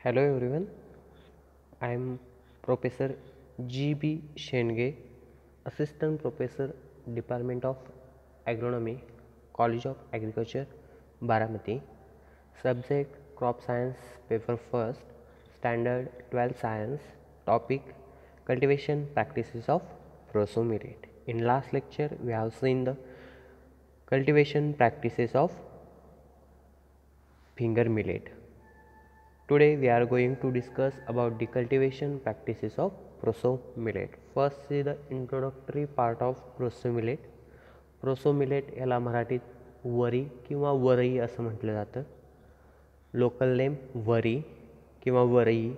Hello everyone, I am Professor G.B. Shenge, Assistant Professor, Department of Agronomy, College of Agriculture, Baramati. Subject Crop Science, Paper First, Standard 12 Science, Topic Cultivation Practices of Proso millet. In last lecture, we have seen the cultivation practices of finger millet. Today we are going to discuss about the cultivation practices of Proso millet. First is the introductory part of Proso millet. Proso millet याला मराठीत वरी किंवा वरई असं म्हटलं जातं. Local name वरी किंवा वरई.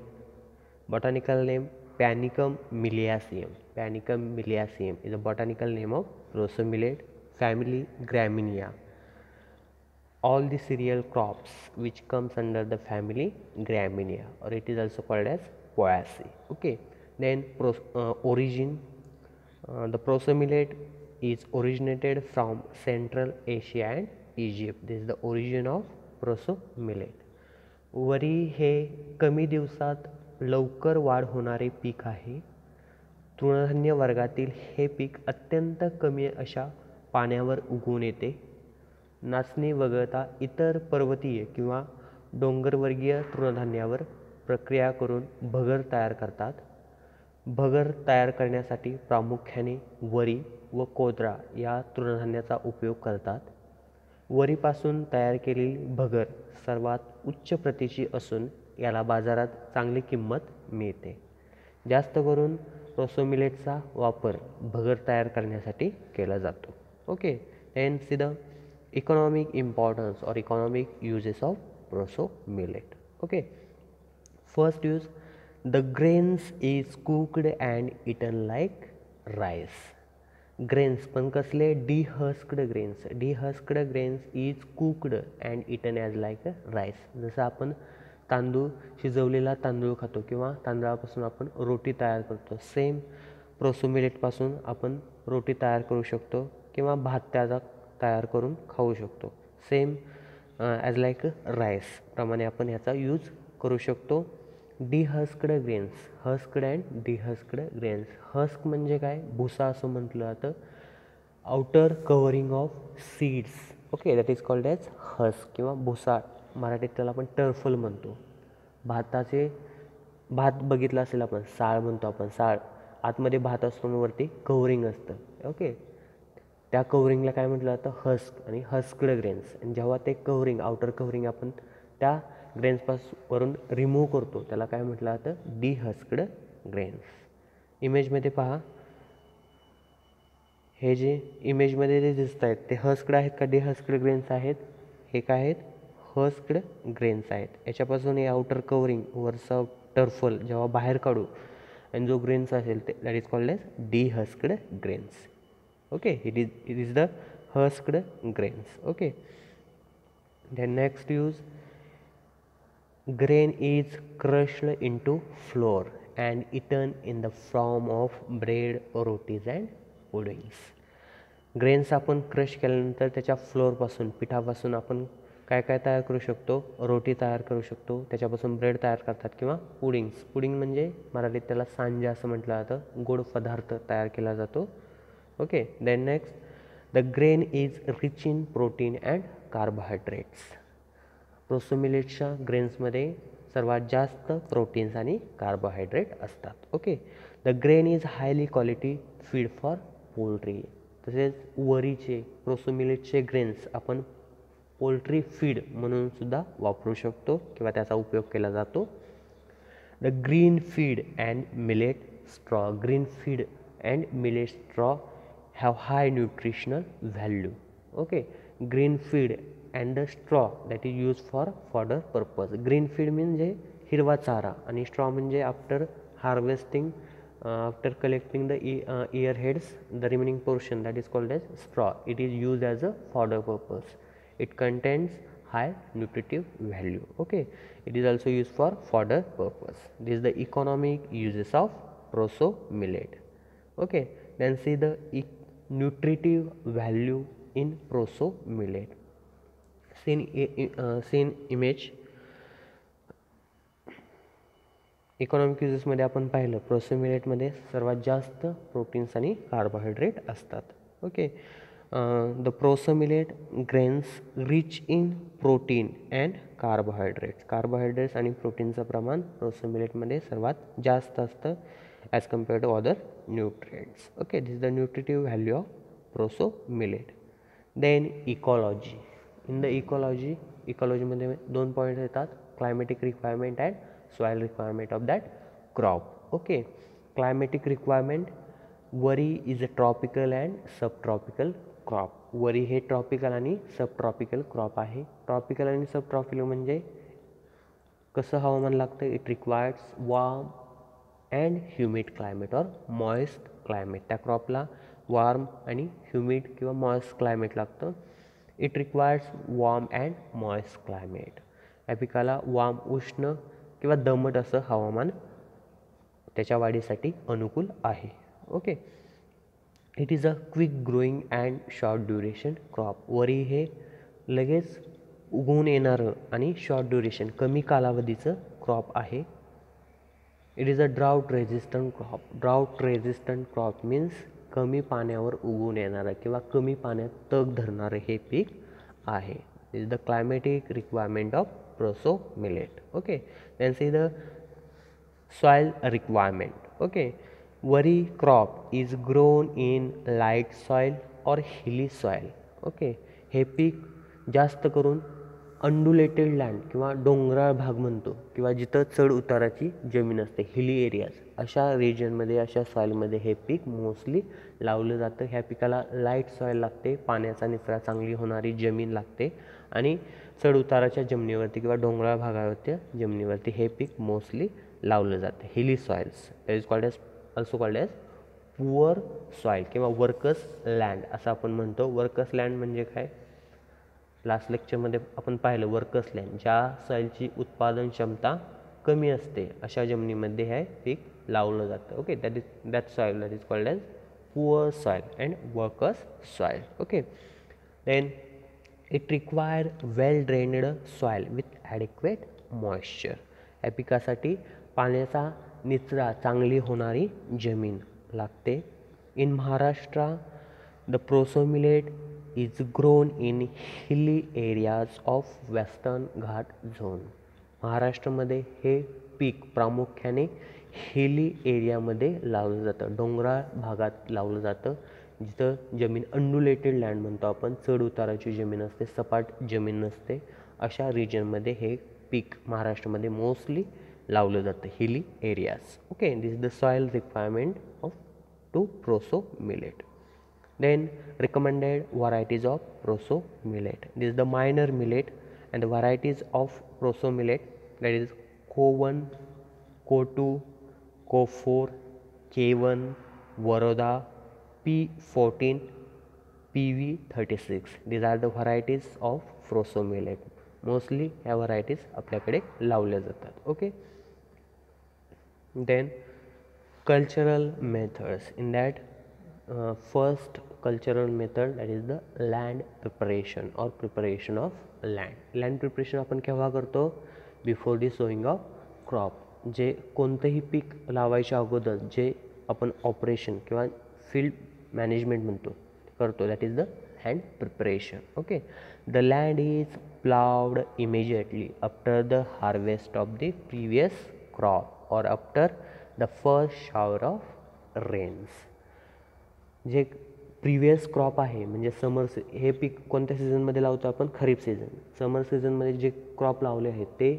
Botanical name Panicum miliaceum. Panicum miliaceum is a botanical name of Proso millet, family Graminia. All the cereal crops which comes under the family Graminia, or it is also called as Poaceae. Okay, then origin. The Proso millet is originated from Central Asia and Egypt. This is the origin of Proso millet. वरी हे कमी दिवसात लवकर वाढ होणारे पीक आहे. तृणधान्य वर्गातील हे पीक अत्यंत कमी अशा पाण्यावर उगवून येते. नाचणी वगळता इतर पर्वतीय किंवा डोंगरवर्गीय तृणधान्यावर प्रक्रिया करून भगर तयार करतात. भगर तयार करण्यासाठी प्रामुख्याने वरी व कोद्रा या तृणधान्याचा उपयोग करतात. वरीपासून तयार केलेली भगर सर्वात उच्च प्रतीची असून याला बाजारात चांगली किंमत मिळते. जास्त करून प्रोसो मिलेटचा वापर भगर तयार करण्यासाठी केला जातो. Okay, then see the economic importance or economic uses of Proso millet. Okay, first use, the grains is cooked and eaten like rice. Grains पण कसले dehusked grains. Dehusked grains is cooked and eaten as like a rice. जसं आपण तांदूळ शिजवलेला तांदूळ खातो किंवा तांदळापासून आपण रोटी तयार करतो, सेम प्रोसो मिलेटपासून आपण रोटी तयार करू शकतो किंवा भात त्याचा तयार करून खाऊ शकतो. सेम ॲज लाईक राईस प्रमाणे आपण ह्याचा यूज करू शकतो. डिहस्क्ड ग्रेन्स, हस्क्ड अँड डिहस्क्ड ग्रेन्स. हस्क म्हणजे काय, भुसा असं म्हटलं जातं. Outer covering of seeds. Okay, that is called as husk किंवा भुसा. मराठीत त्याला आपण टर्फल म्हणतो. भात बघितला असेल आपण, साळ म्हणतो आपण. साळ आतमध्ये भात असतो, वरती कव्हरिंग असतं. ओके, त्या कव्हरिंगला काय म्हटलं जातं, हस्क आणि हस्क्ड ग्रेन्स. आणि जेव्हा ते कव्हरिंग, आउटर कव्हरिंग आपण त्या ग्रेन्सपासून रिमूव्ह करतो त्याला काय म्हटलं जातं, डिहस्क्ड ग्रेन्स. इमेजमध्ये पहा, हे जे इमेजमध्ये जे दिसत आहेत ते हस्क्ड आहेत का डिहस्क्ड ग्रेन्स आहेत? हे काय आहेत, हस्क्ड ग्रेन्स आहेत. याच्यापासून हे आउटर कव्हरिंग वरचं टर्फल जेव्हा बाहेर काढू आणि जो ग्रेन्स असेल ते that is called as dehusked grains. Okay, it is the husked grains. Okay, then next use, grain is crushed into flour and eaten in the form of bread, rotis and puddings. Grains आपण crush केल्यानंतर त्याच्या फ्लोअरपासून, पिठापासून आपण काय काय तयार करू शकतो, रोटी तयार करू शकतो, त्याच्यापासून ब्रेड तयार करतात किंवा पुडिंग्स. पुडिंग म्हणजे मराठीत त्याला सांजा असं म्हटलं जातं. गोड पदार्थ तयार केला जातो. Okay, then next, the grain is rich in protein and carbohydrates. Proso मिलेटच्या ग्रेन्समध्ये सर्वात जास्त प्रोटीन्स आणि कार्बोहायड्रेट असतात. Okay, the grain is highly quality feed for poultry. तसेच वरीचे प्रोसो मिलेटचे ग्रेन्स आपण पोल्ट्री फीड म्हणून सुद्धा वापरू शकतो किंवा त्याचा उपयोग केला जातो. The green feed and millet straw. Green feed and millet straw have high nutritional value. Okay, green feed and the straw that is used for fodder purpose. Green feed म्हणजे हिरवा चारा आणि straw म्हणजे after harvesting, after collecting the ear heads, the remaining portion that is called as straw. It is used as a fodder purpose. It contains high nutritive value. Okay, it is also used for fodder purpose. This is the economic uses of Proso millet. Okay, then see the nutritive value in Proso millet. Seen image, economic युजेसमध्ये आपण पाहिलं proso मिलेटमध्ये सर्वात जास्त proteins आणि carbohydrate असतात. Okay, the proso millet grains rich in protein and carbohydrates आणि प्रोटीनचं प्रमाण प्रोसो मिलेटमध्ये सर्वात जास्त असतं as compare to other nutrients. Okay, this is the nutritive value of proso millet. Then ecology. In the इकॉलॉजीमध्ये 2 पॉईंट येतात, climatic requirement and soil requirement of that crop. Okay, climatic requirement, vari is a tropical and subtropical crop. वरी हे tropical आणि subtropical crop आहे. Tropical आणि subtropical म्हणजे कसं हवामान लागतं, it requires warm and humid climate और मॉइस्ट क्लायमेट. त्या क्रॉपला वार्म आणि ह्युमिड किंवा मॉइस्ट क्लायमेट लागतं. It requires warm and moist climate. या पिकाला वार्म उष्ण किंवा दमट असं हवामान त्याच्या वाढीसाठी अनुकूल आहे. Okay, it is a quick growing and short duration crop. वरी हे लगेच उगवून येणारं आणि शॉर्ट ड्युरेशन कमी कालावधीचं क्रॉप आहे. It is a drought resistant crop. Drought resistant crop means कमी पाण्यावर उगवून येणारं किंवा कमी पाण्यात तग धरणारं हे पीक आहे. Is the climatic requirement of Proso millet. Okay, then see the soil requirement. Okay, wari crop is grown in light soil or hilly soil. Okay, हे पीक जास्त करून अंडुलेटेड लँड किंवा डोंगराळ भाग म्हणतो किंवा जिथं चढ उताराची जमीन असते, हिली एरियाज, अशा रिजनमध्ये अशा सॉईलमध्ये हे पीक मोस्टली लावलं जातं. ह्या पिकाला लाईट सॉईल लागते, पाण्याचा निचरा चांगली होणारी जमीन लागते आणि चढ उताराच्या जमिनीवरती किंवा डोंगराळ भागावरती जमिनीवरती हे पीक मोस्टली लावलं जातं. Hilly soils is called as also called as poor soil किंवा वर्कस लँड असं आपण म्हणतो. वर्कस लँड म्हणजे काय, लास्ट लेक्चरमध्ये आपण पाहिलं वर्कस लँड, ज्या सॉईलची उत्पादन क्षमता कमी असते अशा जमिनीमध्ये हे पीक लावलं जातं. Okay, that soil that is called as poor soil and varkas soil. Okay, then it require well drained soil with adequate moisture. या पिकासाठी पाण्याचा निचरा चांगली होणारी जमीन लागते. In Maharashtra the proso millet is grown in hilly areas of Western ghat zone. महाराष्ट्रामध्ये हे पीक प्रामुख्याने हिली एरियामध्ये लावलं जातं, डोंगराळ भागात लावलं जातं, जिथं जमीन अंडुलेटेड लँड म्हणतो आपण, चढ उताराची जमीन असते, सपाट जमीन नसते, अशा रिजनमध्ये हे पीक महाराष्ट्रामध्ये मोस्टली लावलं जातं, hilly areas. Okay, this is the soil requirement of to proso millet. Then recommended varieties of Proso millet. This is the minor millet and the varieties of Proso millet, that is Co1, Co2, Co4, K1, Varoda, P14, PV36. These are the varieties of Proso millet. Mostly ह्या varieties आपल्याकडे लावल्या जातात. Okay, then cultural methods. In that first cultural method, that is the land preparation or preparation of land. Land preparation आपण केव्हा करतो, before the sowing of crop. जे कोणतंही पीक लावायच्या अगोदर जे आपण ऑपरेशन किंवा फील्ड मॅनेजमेंट म्हणतो करतो, that is the land preparation. Okay, the land is ploughed immediately after the harvest of the previous crop or after the first shower of rains. जे प्रिवियस क्रॉप आहे म्हणजे हे पीक कोणत्या सीझनमध्ये लावतो आपण, खरीप सीझन. समर सीझनमध्ये जे क्रॉप लावले आहेत ते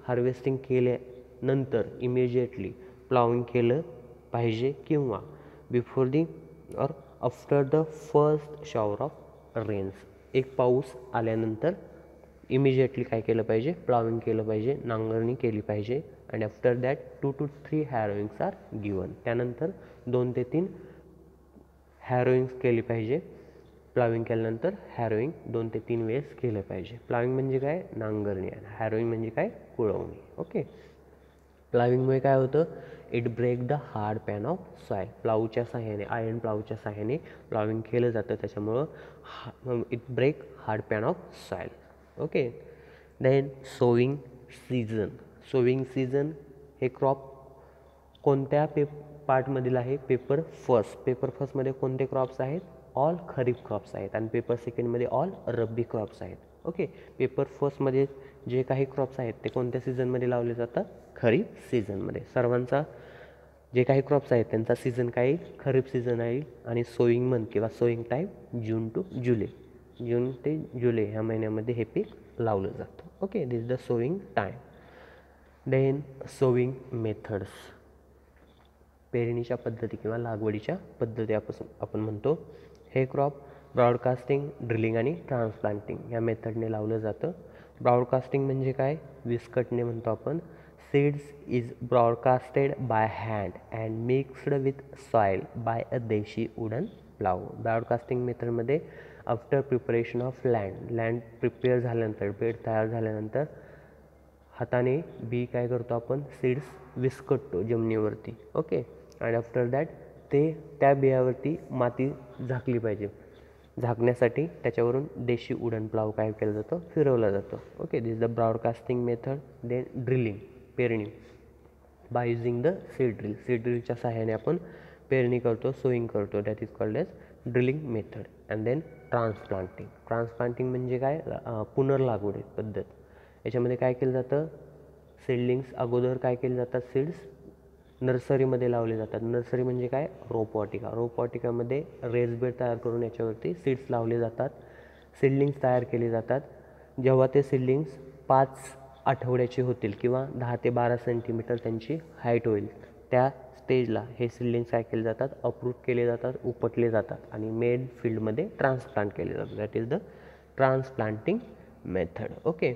हार्वेस्टिंग केल्यानंतर इमिजिएटली प्लाविंग केलं पाहिजे किंवा बिफोर दी और after the first shower of rains. एक पाऊस आल्यानंतर इमिजिएटली काय केलं पाहिजे, प्लाविंग केलं पाहिजे, नांगरणी केली पाहिजे. And after that 2 to 3 harrowings are given. त्यानंतर 2 ते 3 हॅरोइंग्स केली पाहिजे. प्लाविंग केल्यानंतर हॅरोइंग 2 ते 3 वेळेस केलं पाहिजे. प्लाविंग म्हणजे काय, नांगरणी, आणि हॅरोइंग म्हणजे काय, कुळवणी. ओके, प्लाविंगमुळे काय होतं, it break the hard pan of soil. प्लाऊच्या सहाय्याने, आयर्न प्लाऊच्या सहाय्याने प्लाविंग केलं जातं, त्याच्यामुळं it break hard pan of soil. Okay, then sowing season. Sowing season हे क्रॉप कोणत्या पार्टमधील आहे? Paper first. पेपर फर्स्टमध्ये कोणते क्रॉप्स आहेत? ऑल खरीप क्रॉप्स आहेत आणि पेपर सेकंडमध्ये ऑल रब्बी क्रॉप्स आहेत. ओके, पेपर फर्स्टमध्ये जे काही क्रॉप्स आहेत ते कोणत्या सीझनमध्ये लावले जातात? खरीप सीझनमध्ये. सर्वांचा जे काही क्रॉप्स आहेत त्यांचा सीझन काय येईल? खरीप सीझन येईल. आणि सोईंग मंथ किंवा sowing time June to July, जून ते जुलै ह्या महिन्यामध्ये हे पीक लावलं जातं. Okay, this is the sowing time. Then sowing methods, पेरणीच्या पद्धती किंवा लागवडीच्या पद्धती आपण म्हणतो. हे क्रॉप ब्रॉडकास्टिंग, ड्रिलिंग आणि ट्रान्सप्लांटिंग या मेथडने लावलं जातं. ब्रॉडकास्टिंग म्हणजे काय? विस्कटणे म्हणतो आपण. Seeds is broadcasted by hand and mixed with soil by a desi wooden plough. Broadcasting मेथडमध्ये after preparation of land prepare झाल्यानंतर, बेड तयार झाल्यानंतर हाताने बी काय करतो आपण? सीड्स विस्कटतो जमिनीवरती. ओके, आणि आफ्टर दॅट त्या बियावरती माती झाकली पाहिजे. झाकण्यासाठी त्याच्यावरून देशी वुडन प्लाव काय केलं जातं? फिरवलं जातं. Okay, this is the broadcasting method. Then drilling, पेरणी by using the seed drill. Seed ड्रिलच्या सहाय्याने आपण पेरणी करतो, सोईंग करतो. That is called as drilling method. And then transplanting. Transplanting म्हणजे काय? पुनर्लागवड पद्धत. याच्यामध्ये काय केलं जातं? सीडलिंग्स अगोदर काय केले जातात? सीड्स नर्सरीमध्ये लावले जातात. नर्सरी म्हणजे काय? रोपवाटिका. रोपवाटिकामध्ये रेस बेड तयार करून याच्यावरती सीड्स लावले जातात. सीडलिंग्स तयार केले जातात. जेव्हा ते सीडलिंग्स 5 आठवड्याचे होतील किंवा 10 ते 12 सेंटीमीटर त्यांची हाईट होईल, त्या स्टेजला हे सीडलिंग्स काय केले जातात? अप्रूट केले जातात, उपटले जातात आणि मेड फील्डमध्ये ट्रान्सप्लांट केले जातात. That is the transplanting method. Okay,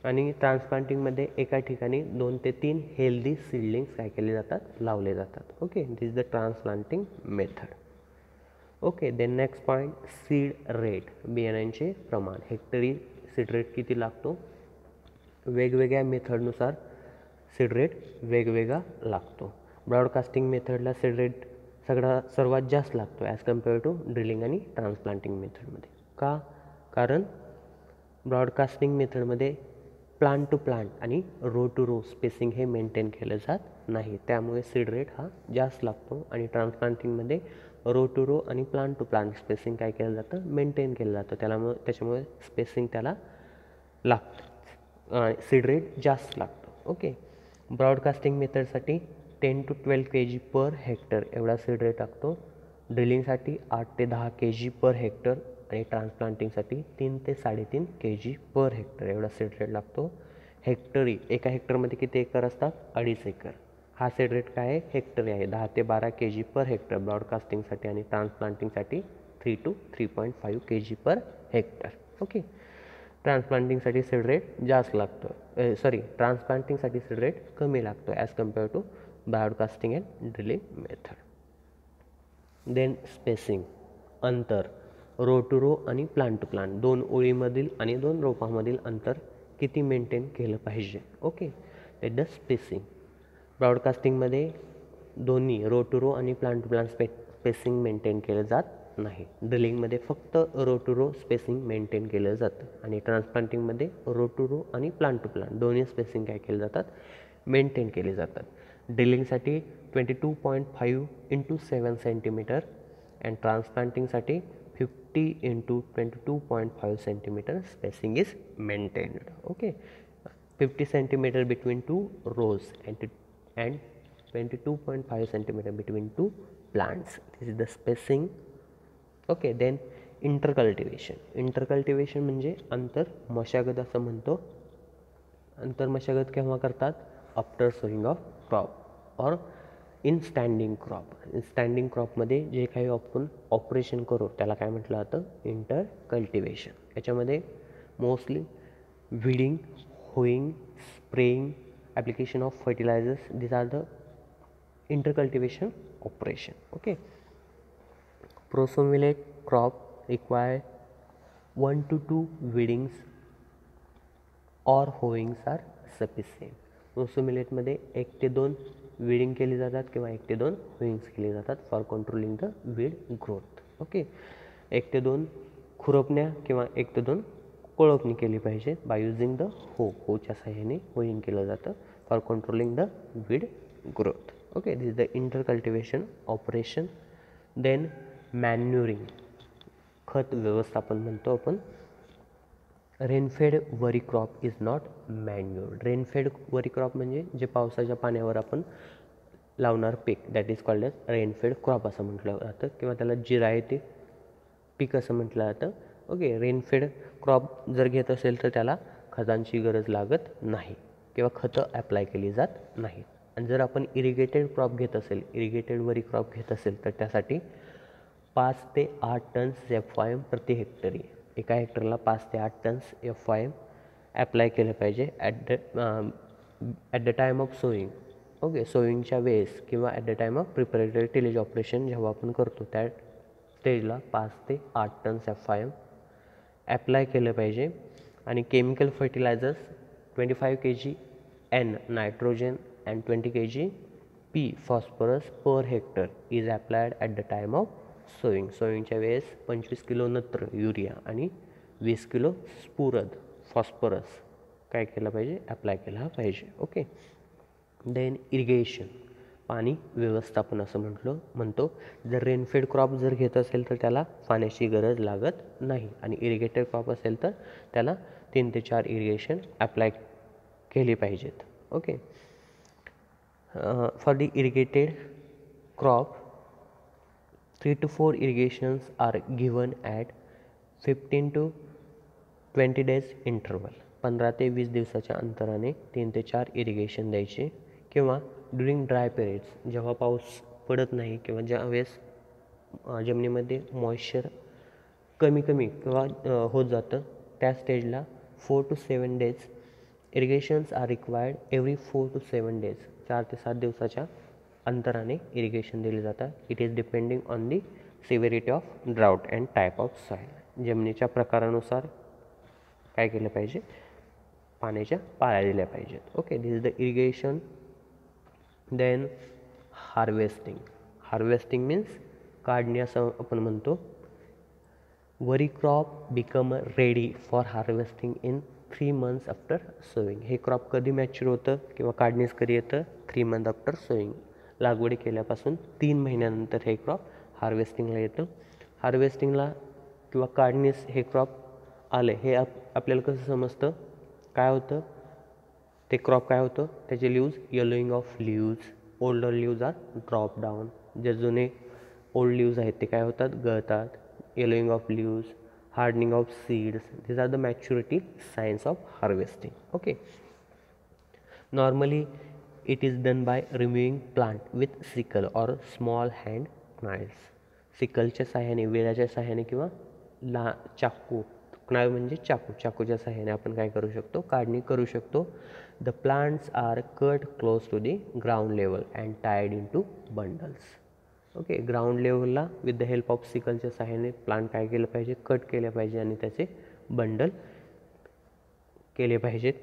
आणि ट्रान्सप्लांटिंगमध्ये एका ठिकाणी 2 ते 3 हेल्दी सीडलिंग्स काय केले जातात? लावले जातात. Okay, this is the transplanting method. Okay, then next point, seed rate, बियाण्यांचे प्रमाण. हेक्टरी सीड रेट किती लागतो? वेगवेगळ्या मेथडनुसार सीड रेट वेगवेगळा लागतो. ब्रॉडकास्टिंग मेथडला सीड रेट सर्वात जास्त लागतो ॲज कम्पेअर टू ड्रिलिंग आणि ट्रान्सप्लांटिंग मेथडमध्ये. का? कारण ब्रॉडकास्टिंग मेथडमध्ये प्लांट टू प्लांट आणि रो टू रो स्पेसिंग हे मेंटेन केलं जात नाही, त्यामुळे सीड रेट हा जास्त लागतो. आणि ट्रान्सप्लांटिंगमध्ये रो टू रो आणि प्लांट टू प्लांट स्पेसिंग काय केलं जातं? मेंटेन केलं जातं. त्याच्यामुळे स्पेसिंग त्याला लागतं, सीड रेट जास्त लागतो. ओके, ब्रॉडकास्टिंग मेथडसाठी 10 to 12 kg पर हेक्टर एवढा सीड रेट लागतो. ड्रिलिंगसाठी 8 ते 10 kg पर हेक्टर आणि ट्रान्सप्लांटिंगसाठी 3 ते 3.5 kg पर हेक्टर एवढा सीड रेट लागतो. हेक्टरी, एका हेक्टरमध्ये किती एकर असतात? 2.5 एकर. हा सीड रेट काय आहे? हेक्टरी आहे. 10 ते 12 kg पर हेक्टर ब्रॉडकास्टिंगसाठी आणि ट्रान्सप्लांटिंगसाठी 3 to 3.5 kg per hectare. Okay, ट्रान्सप्लांटिंगसाठी सीड रेट जास्त लागतो. ट्रान्सप्लांटिंगसाठी सीड रेट कमी लागतो as compare to broadcasting and drilling method. Then spacing, अंतर. रो टू रो आणि प्लांट टू प्लांट, 2 ओळीमधील आणि 2 रोपांमधील अंतर किती मेंटेन केलं पाहिजे? Okay, that the spacing. ब्रॉडकास्टिंगमध्ये दोन्ही रो टू रो आणि plant to plant spacing maintain केलं जात नाही. ड्रिलिंगमध्ये फक्त row to row spacing maintain केलं जातं आणि ट्रान्सप्लांटिंगमध्ये रो टू रो आणि प्लांट टू प्लांट दोन्ही स्पेसिंग काय केले जातात? मेंटेन केले जातात. ड्रिलिंगसाठी 22.5 into 7 सेंटीमीटर अँड ट्रान्सप्लांटिंगसाठी 50 into 22.5 centimetre spacing is maintained. Okay, 50 centimetre between 2 rows and 22.5 centimetre between 2 plants. This is the spacing. Okay, then intercultivation. Intercultivation म्हणजे अंतर मशागत असं म्हणतो. अंतर मशागत केव्हा करतात? आफ्टर सोईंग ऑफ क्रॉप और इन स्टँडिंग क्रॉप. स्टँडिंग क्रॉपमध्ये जे काही आपण ऑपरेशन करू त्याला काय म्हटलं जातं? इंटरकल्टिवेशन. याच्यामध्ये mostly weeding, hoeing, spraying, application of fertilisers, this are the intercultivation operation. Okay, proso millet crop require 1 to 2 weedings or hoeings are sufficient. प्रोसोमिलेटमध्ये 1 ते 2 विडिंग केली जातात किंवा 1 ते 2 होईंग्स केली जातात for controlling the weed growth. Okay, 1 ते 2 खुरपण्या किंवा 1 ते 2 कोळपणी केली पाहिजे बाय युझिंग द होच्या सहाय्याने होईंग केलं जातं for controlling the weed growth. Okay, this is the inter cultivation operation. Then manuring, खत व्यवस्थापन म्हणतो आपण. Rainfed vari crop is not manure. Rainfed vari crop म्हणजे जे पावसाच्या पाण्यावर आपण लावणार पीक, that is called as rainfed crop असं म्हटलं जातं, किंवा त्याला जिरायती पीक असं म्हटलं जातं. ओके, रेनफेड क्रॉप जर घेत असेल तर त्याला खतांची गरज लागत नाही किंवा खतं ॲप्लाय केली जात नाहीत. आणि जर आपण इरिगेटेड क्रॉप घेत असेल, इरिगेटेड वरी क्रॉप घेत असेल तर त्यासाठी 5 ते 8 टन्स FYM प्रति हेक्टरी, एका हेक्टरला 5 ते 8 टन्स FYM ॲप्लाय केलं पाहिजे at the time of sowing. Okay, सोईंगच्या वेळेस किंवा at the time of preparatory tillage operation जेव्हा आपण करतो त्या स्टेजला 5 ते 8 टन्स FYM ॲप्लाय केलं पाहिजे. आणि chemical fertilisers 25 kg N nitrogen and 20 kg P phosphorus per hectare is applied at the time of sowing. सोईंगच्या वेळेस 25 किलो नत्र युरिया आणि 20 किलो स्फुरद फॉस्फरस काय केलं पाहिजे, ॲप्लाय केला पाहिजे. ओके, देन इरिगेशन, पाणी व्यवस्थापन असं म्हणतो. जर रेनफेड क्रॉप जर घेत असेल तर त्याला पाण्याची गरज लागत नाही, आणि इरिगेटेड क्रॉप असेल तर त्याला 3 ते 4 इरिगेशन ॲप्लाय केली पाहिजेत. Okay, for the irrigated crop 3 to 4 irrigations are given at 15 to 20 days interval. 15 ते 20 दिवसाच्या अंतराने 3 ते 4 इरिगेशन द्यायचे. किंवा ड्युरिंग ड्राय पिरियड्स, जेव्हा पाऊस पडत नाही किंवा ज्यावेळेस जमिनीमध्ये मॉइश्चर कमी किंवा होत जातं त्या स्टेजला 4 to 7 days irrigations are required every 4 to 7 days. 4 ते 7 दिवसाच्या अंतराने इरिगेशन दिले जातात. It is depending on the severity of drought and type of soil. जमिनीच्या प्रकारानुसार काय केलं पाहिजे, पाण्याच्या पाळ्या दिल्या पाहिजेत. Okay, this is the irrigation. Then harvesting. Harvesting means काढणी असं आपण म्हणतो. Vari crop become ready for harvesting in 3 months after sowing. हे क्रॉप कधी मॅच्युअर होतं किंवा काढणीस कधी येतं, 3 months आफ्टर सोईंग. लागवडी केल्यापासून 3 महिन्यानंतर हे क्रॉप हार्वेस्टिंगला येतं. हार्वेस्टिंगला किंवा काढणीस हे क्रॉप आले हे आपल्याला कसं समजतं, काय होतं ते क्रॉप काय होतं, त्याचे leaves yellowing of leaves, older leaves are drop down. जे जुने ओल्ड लीव्ज आहेत ते काय होतात, गळतात. Yellowing of leaves, hardening of seeds, these are the maturity signs of harvesting. Okay, normally it is done by removing plant with sickle or small hand knives. सिकलच्या सहाय्याने, वेळाच्या सहाय्याने किंवा चाकू, knife म्हणजे चाकूच्या सहाय्याने आपण काय करू शकतो, काढणी करू शकतो. The plants are cut close to the ground level and tied into bundles. Okay, ground लेवलला विथ द हेल्प ऑफ सिकलच्या सहाय्याने प्लांट काय केलं पाहिजे, कट केले पाहिजे आणि त्याचे बंडल केले पाहिजेत.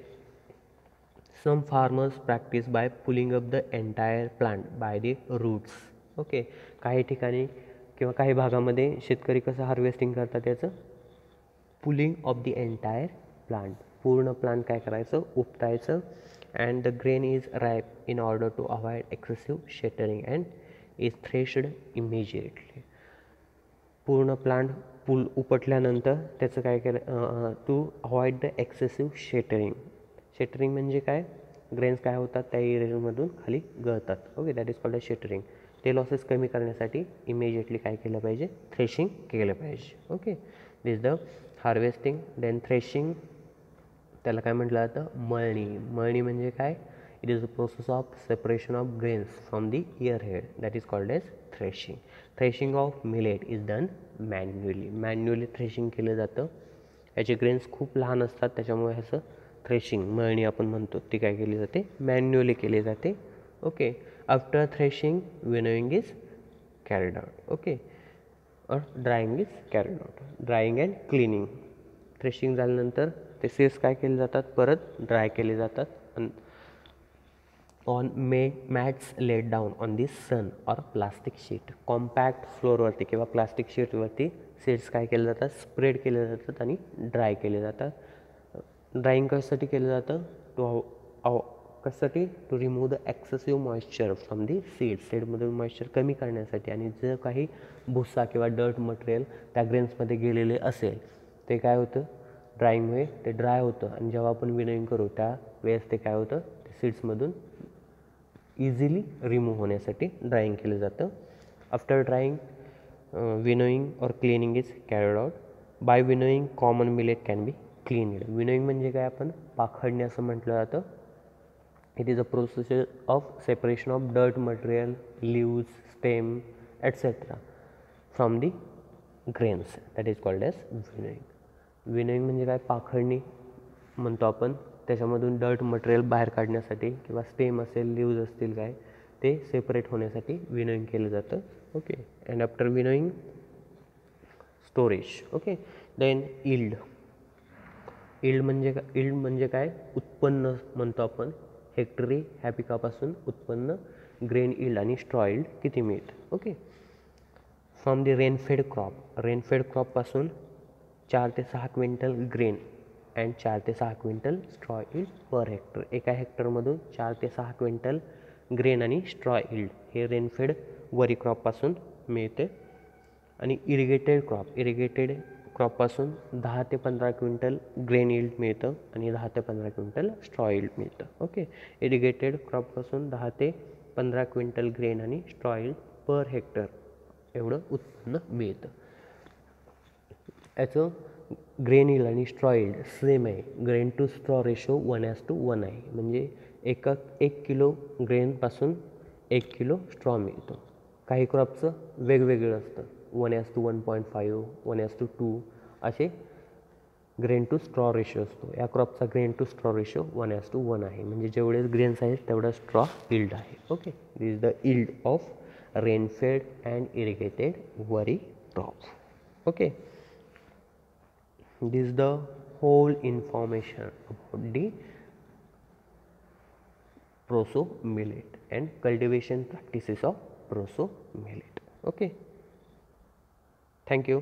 Some farmers practice by pulling up the entire plant by the roots. Okay, काही ठिकाणी किंवा काही भागामध्ये शेतकरी कसं हार्वेस्टिंग करतात याचं, pulling of the entire plant, पूर्ण प्लांट काय करायचं, उपटायचं. And the grain is ripe in order to avoid excessive shattering and is threshed immediately. पूर्ण प्लांट उपटल्यानंतर त्याचं काय केलं, to avoid the excessive shattering. Shattering म्हणजे काय, ग्रेन्स काय होतात त्या एरियामधून खाली गळतात. Okay, that is called a shattering. ते लॉसेस कमी करण्यासाठी इमिजिएटली काय केलं पाहिजे, थ्रेशिंग केलं पाहिजे. Okay, this the harvesting. Then threshing, त्याला काय म्हटलं जातं, मळणी. मळणी म्हणजे काय, it is the process of separation of grains from the earhead, that is called as threshing. Threshing of millet is done manually threshing केलं जातं. याचे ग्रेन्स खूप लहान असतात त्याच्यामुळे ह्याचं थ्रेशिंग, मळणी आपण म्हणतो, ती काय केली जाते, मॅन्युअली केली जाते. Okay, after threshing winnowing is carried out. Okay, or drying is carried out. Drying and cleaning. Threshing झाल्यानंतर ते सीड्स काय केले जातात, परत ड्राय केले जातात. On mats laid down on the sun or plastic sheet. Compact फ्लोअरवरती किंवा प्लास्टिक शीटवरती सीड्स काय केले जातात, स्प्रेड केले जातात आणि ड्राय केले जातात. ड्रायिंग कशासाठी केलं जातं, कशासाठी? To remove the excessive moisture from the सीडमधून मॉइश्चर कमी करण्यासाठी. आणि जर काही भुसा किंवा डर्ट मटेरियल त्या ग्रेन्समध्ये गेलेले असेल ते काय होतं, ड्राईंगमुळे ते ड्राय होतं. आणि जेव्हा आपण विनोईंग करू त्या वेळेस ते काय होतं, ते सीड्समधून इझिली रिमूव्ह होण्यासाठी ड्राईंग केलं जातं. After drying winnowing or cleaning is carried out. By winnowing common millet can be cleaned. Winnowing म्हणजे काय, आपण पाखडणे असं म्हटलं जातं. It is a process of separation of dirt material, leaves, stem etcetera from the grains. That is called as winnowing. Winnowing म्हणजे काय, पाखडणी म्हणतो आपण. त्याच्यामधून डर्ट मटेरियल बाहेर काढण्यासाठी किंवा स्टेम असेल, लीव्ज असतील काय, ते सेपरेट होण्यासाठी विनोईंग केलं जातं. Okay. And after winnowing storage. Okay. Then yield. Yield म्हणजे काय, उत्पन्न म्हणतो आपण. हेक्टरी ह्या पिकापासून उत्पन्न, ग्रेन इल्ड आणि स्ट्रॉ इल्ड किती मिळतं. Okay. From the rainfed crop. Rainfed क्रॉपपासून 4 ते 6 क्विंटल ग्रेन अँड 4 ते 6 quintal straw yield per hectare. एका हेक्टरमधून 4 ते 6 क्विंटल ग्रेन आणि स्ट्रॉ इल्ड हे रेनफेड वरी क्रॉपपासून मिळते. आणि इरिगेटेड क्रॉपपासून 10 ते 15 क्विंटल ग्रेन इल्ड मिळतं आणि 10 ते 15 क्विंटल स्ट्रॉ इल्ड मिळतं. ओके. इरिगेटेड क्रॉपपासून 10 ते 15 क्विंटल ग्रेन आणि स्ट्रॉ इल्ड पर हेक्टर एवढं उत्पन्न मिळतं. याचं ग्रेन इल्ड आणि स्ट्रॉ इल्ड सेम आहे. ग्रेन टू स्ट्रॉ रेशो 1:1 आहे. म्हणजे एक किलो ग्रेनपासून 1 किलो स्ट्रॉ मिळतो. काही क्रॉपचं वेगवेगळं असतं. 1:1.5, 1:2 असे ग्रेन टू स्ट्रॉ रेशो असतो. या क्रॉपचा ग्रेन टू स्ट्रॉ रेशो 1:1 आहे. म्हणजे जेवढे ग्रेन्स आहेत तेवढा स्ट्रॉ इल्ड आहे. Okay. This is the yield of rainfed and irrigated worry crop. Okay. This is the whole information about the Proso millet and cultivation practices of Proso millet. Okay. Thank you.